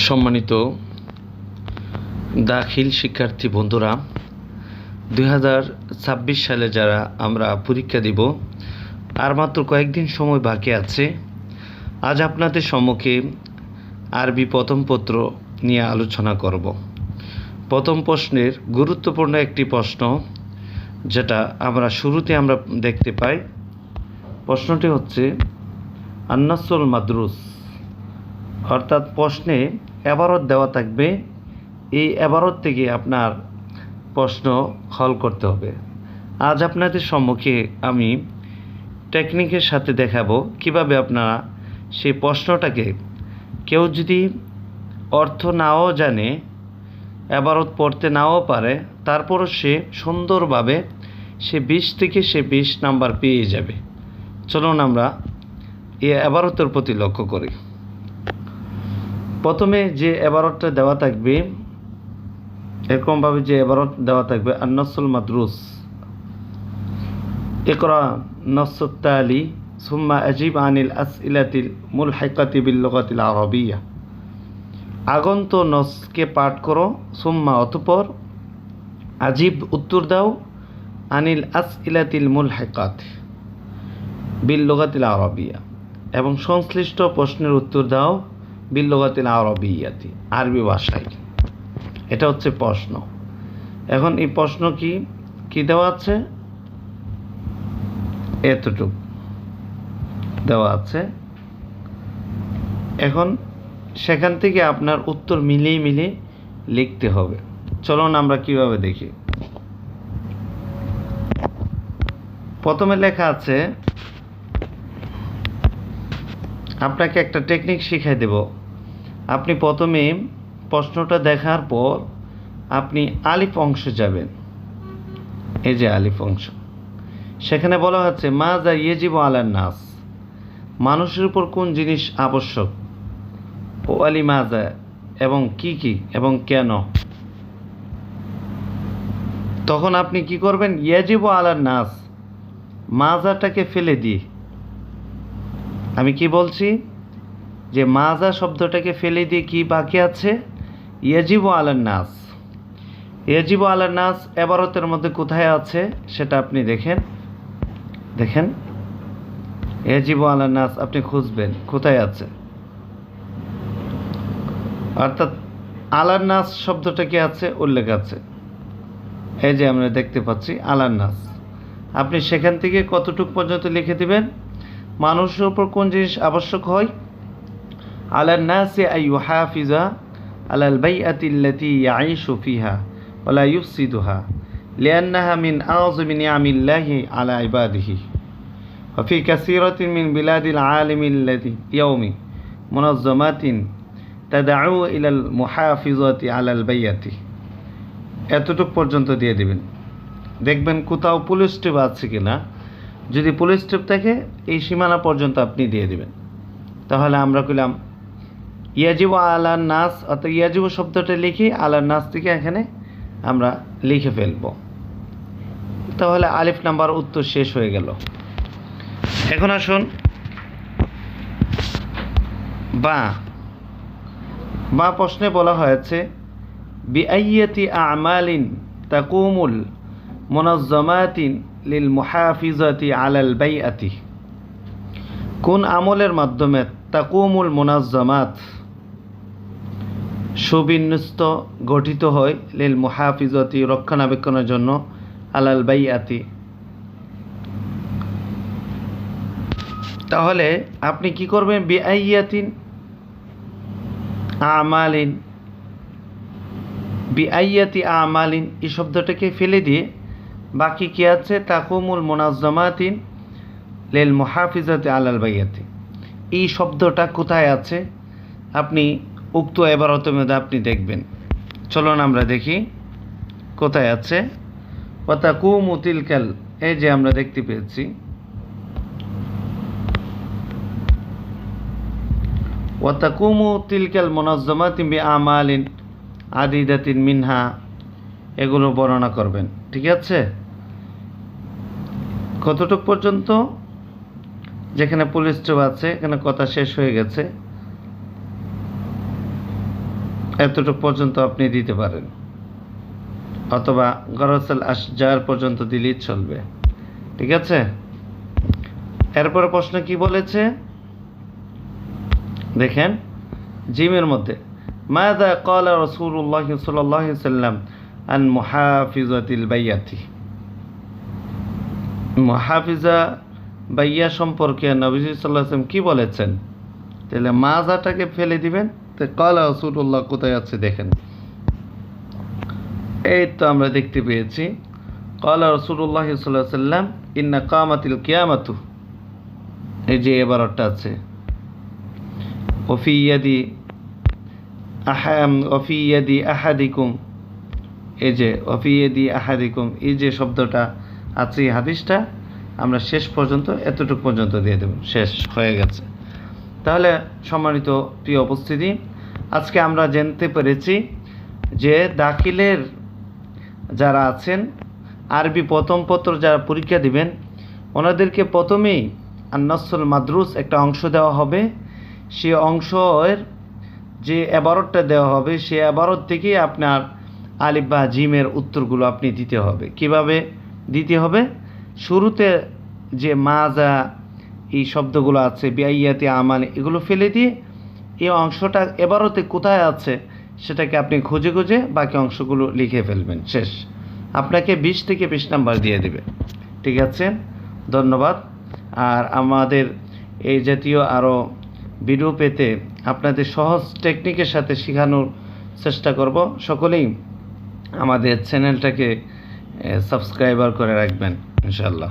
সম্মানিত দাখিল শিক্ষার্থী বন্ধুরা, 2026 সালে যারা আমরা পরীক্ষা দিব, আর মাত্র কয়েকদিন সময় বাকি আছে। আজ আপনাদের সম্মুখে আরবি প্রথম পত্র নিয়ে আলোচনা করব। প্রথম প্রশ্নের গুরুত্বপূর্ণ একটি প্রশ্ন, যেটা শুরুতে আমরা দেখতে পাই। প্রশ্নটি হচ্ছে আন্নাসুল মাদরুস, অর্থাৎ প্রশ্নে এবারত দেওয়া থাকবে। এই এবারত থেকে আপনার প্রশ্ন হল করতে হবে। আজ আপনাদের সম্মুখে আমি টেকনিকের সাথে দেখাবো কিভাবে আপনারা সেই প্রশ্নটাকে, কেউ যদি অর্থ নাও জানে, এবারত পড়তে নাও পারে, তারপরও সে সুন্দরভাবে 20 থেকে 20 নাম্বার পেয়ে যাবে। চলুন আমরা এই এবারতের প্রতি লক্ষ্য করি। প্রথমে যে এবারতটা দেওয়া থাকবে, এরকমভাবে যে এবারত দেওয়া থাকবে, আন্নাসুল মাদরুস, ইকরা নসসুত তালি সুম্মা আজিব আনিল আসইলাতিল মুলহাইকাতি বিল লুগাতিল আরাবিয়া। আগন্ত নসকে পাঠ করো, সুম্মা অতঃপর, আজিব উত্তর দাও, আনিল আসইলাতিল মুলহাইকাত বিল লুগাতিল আরাবিয়া, এবং সংশ্লিষ্ট প্রশ্নের উত্তর দাও বিল লুগাতিল আরাবিয়াতি, আরবি ভাষায়। এটা হচ্ছে প্রশ্ন। এখন এই প্রশ্ন কি দেওয়া আছে, এতটুক দেওয়া আছে। এখন সেখান থেকে আপনার উত্তর মিলিয়ে লিখতে হবে। চলুন আমরা কিভাবে দেখি। প্রথমে লেখা আছে, আপনাকে একটা টেকনিক শিখাই দেব। আপনি প্রথমে প্রশ্নটা দেখার পর আপনি আলিফ অংশে যাবেন। এই যে আলিফ অংশ, সেখানে বলা হচ্ছে মাজা ইয়াজিবু আলান নাস, মানুষের উপর কোন জিনিস আবশ্যক, ও আলি মাজা, এবং কি এবং কেন। তখন আপনি কি করবেন, ইয়াজিবু আলান নাস, মাজাটাকে ফেলে দিয়ে, আমি কি বলছি যে মাজা শব্দটাকে ফেলে দিয়ে কি বাকি আছে, ইয়াজিবু আলান নাস। ইয়াজিবু আলান নাস এবারতের মধ্যে কোথায় আছে সেটা আপনি দেখেন ইয়াজিবু আলান নাস আপনি খুঁজবেন কোথায় আছে। অর্থাৎ আলান নাস শব্দটা কি আছে, উল্লেখ আছে। এই যে আমরা দেখতে পাচ্ছি আলান নাস। আপনি সেখান থেকে কতটুকু পর্যন্ত লিখে দিবেন, মানুষের উপর কোন জিনিস আবশ্যক হয়, আলান নাসি আই ইউহাফিজা আলাল বাইআতি আল্লাতী ইয়াঈশু ফিহা ওয়া লা ইউফসিদুহা লিআন্নাহা মিন আযমি নিআমিল্লাহি আলা ইবাদিহি ওয়া ফি কাসীরাতিন মিন বিলাদিল আলামিল্লাযী ইয়াউমি মুনাজ্জামাতিন তাদউ ইলাল মুহাফিজাতি আলাল বাইআতি। এতটুকু পর্যন্ত দিয়ে দিবেন। দেখবেন কোথাও পুলিশ স্টেপ আছে কিনা। যদি পুলিশ স্টেপ থাকে, এই সীমানা পর্যন্ত আপনি দিয়ে দিবেন। তাহলে আমরা কইলাম ইয়াজিবু আলান নাস, অর্থাৎ ইয়াজিবু শব্দটা লিখি, আলান নাস থেকে এখানে আমরা লিখে ফেলব। তাহলে আলিফ নাম্বার উত্তর শেষ হয়ে গেল। এখন আসুন বা প্রশ্নে বলা হয়েছে বিআইয়াতি আমালিন তাকুমুল মুনাজ্জামাতিন লিল মুহাফিজাতি আলাল বাইআতি। কোন আমলের মাধ্যমে তাকুমুল মুনাজ্জামাত সুবিন্যস্ত গঠিত হয়, লিল মুহাফিজাতি রক্ষণাবেক্ষণের জন্য, আলাল বাইআতি। তাহলে আপনি কি করবেন, বিআইয়াতিন আমালিন, বিআইয়াতি আমালিন এই শব্দটাকে ফেলে দিয়ে বাকি কি আছে, তাকুমুল মুনাজ্জামাতিন লিল মুহাফিজাতি আলাল বাইআতি। এই শব্দটা কোথায় আছে আপনি উক্ত এবারতের মধ্যে আপনি দেখবেন। চলুন আমরা দেখি কোথায় আছে। ওয়া তাকুমু তিলকাল, এই যে আমরা দেখতে পেয়েছি, ওয়া তাকুমু তিলকাল মুনাজ্জামাতিন বিআমালিন আদিদাতিন মিনহা, এগুলো বর্ণনা করবেন। ঠিক আছে, কতটুক পর্যন্ত, যেখানে পুলিশ স্টেপ আছে এখানে কথা শেষ হয়ে গেছে। এতটুকু পর্যন্ত আপনি দিতে পারেন, অথবা গরসাল আশজার পর্যন্ত দিলেই চলবে। ঠিক আছে, এরপরে প্রশ্ন কি বলেছে দেখেন, জিমের মধ্যে মাযা ক্বালা রাসূলুল্লাহ সাল্লাল্লাহু আলাইহি ওয়াসাল্লাম আন মুহাফিজাতিল বাইয়াতি, মুহাফিজা বাইয়া সম্পর্কে নবীজি সাল্লাল্লাহু আলাইহি ওয়াসাল্লাম কি বলেছেন? তাহলে মাজাটাকে ফেলে দিবেন, তো ক্বালা রাসূলুল্লাহ কোথায় আছে দেখেন, এই তো আমরা দেখতে পেয়েছি। ক্বালা রাসূলুল্লাহ সাল্লাল্লাহু আলাইহি ওয়াসাল্লাম ইন্না কামাতিল কিয়ামাতু, এই যে এবারটা আছে, ওফি ইয়াদি আহাদিকুম, এই যে ওফি ইয়াদি আহাদিকুম, এই যে শব্দটা আছে, এই হাদিসটা আমরা শেষ পর্যন্ত এতটুকু পর্যন্ত দিয়ে দেব, শেষ হয়ে গেছে। তাহলে সম্মানিত প্রিয় উপস্থিতি, আজকে আমরা জানতে পেরেছি যে দাখিলের যারা আছেন, আরবি প্রথম পত্র যারা পরীক্ষা দিবেন, ওনাদেরকে প্রথমেই আন-নাসুল মাদরুস একটা অংশ দেওয়া হবে। সে অংশের যে এবারতটা দেওয়া হবে, সে এবারত থেকেই আপনার আলিফ বা জিমের উত্তরগুলো আপনি দিতে হবে। কিভাবে দিতে হবে? শুরুতে যে মাজা এই শব্দগুলো আছে, বিআইয়াতি আমাল, এগুলো ফেলে দিয়ে এই অংশটা এবারতে কোথায় আছে সেটাকে আপনি খুঁজে খুঁজে বাকি অংশগুলো লিখে ফেলবেন, শেষ। আপনাকে 20 থেকে 20 নাম্বার দিয়ে দেবে। ঠিক আছে, ধন্যবাদ। আর আমাদের এই জাতীয় আরও ভিডিও পেতে আপনাদের সহজ টেকনিকের সাথে শেখানোর চেষ্টা করব। সকলেই আমাদের চ্যানেলটাকে সাবস্ক্রাইবার করে রাখবেন ইনশাআল্লাহ।